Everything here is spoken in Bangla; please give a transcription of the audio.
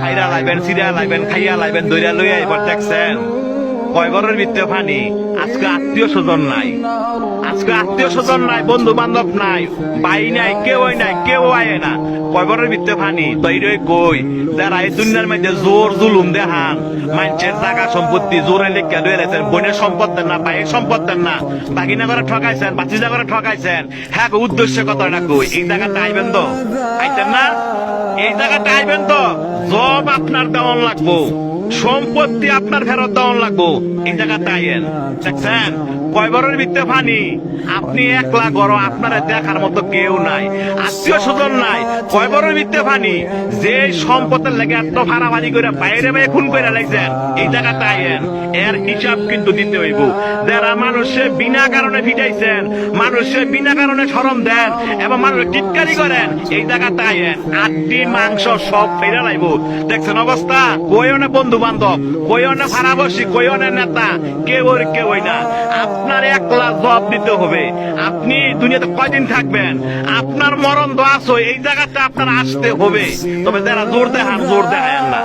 খাইরা লাইবেন, সিরা লাইবেন, খাইয়া লাইবেন, দইরা লইয়া এবার দেখছেন কয় ঘরের ভিতরে পানি। আজকে আত্মীয় স্বজন নাই, আজকে আত্মীয় স্বজন নাই, বন্ধু বান্ধব নাই, ভাই নাই, কেউই নাই, কেউ আয় না। কয় ঘরের ভিতরে পানি তৈরি কই যারা এই দুনিয়ার মধ্যে জোর জুলুম দেখান, মানুষের জায়গা সম্পত্তি জোরে লেখা লয়ে রেখেছেন, বোনের সম্পদ দেন না, ভাইয়ের সম্পদ দেন না, বাগিনা করে ঠকাইছেন, বাচিজা করে ঠকাইছেন। হ্যাঁ, উদ্দেশ্য কত না কই এই জায়গাটা আইবেন তো, আইতেন না? এই জায়গাটা আইবেন তো, জব আপনার দেওয়ান লাগবো, সম্পত্তি আপনার ফেরত দেওয়ান লাগবো। এই জায়গাটা আইয়েন, দেখছেন কয় ঘরের ভিতরে পানি। আপনি একলা গড়, আপনারা দেখার মতো কেউ নাই, আত্মীয় স্বজন নাই, কয় ঘরের ভিতরে পানি। যে সম্পদের লেগে এত ভাড়াভাড়ি করে বাইরে বাইরে খুন করে লাগছেন, এই জায়গাটা আইয়েন, এর হিসাব কিন্তু দিতে হইব। যারা মানুষে বিনা কারণে ফিটাইছেন, মানুষে বিনা কারণে শরম দেন এবং মানুষ টিটকারি করেন, এই জায়গাটা আইয়েন, আটটি মাংস সব ফেরে লাইব। দেখছেন অবস্থা, কইও না বন্ধু বান্ধব, কইও না ভাড়াবসি, কইও না নেতা, কেউই না। আপনার একলা জবাব দিতে হবে। আপনি দুনিয়াতে কয়দিন থাকবেন, আপনার মরণ তো আসো, এই জায়গাটা আপনার আসতে হবে। তবে যারা জোর দেখান, জোর দেখায় না।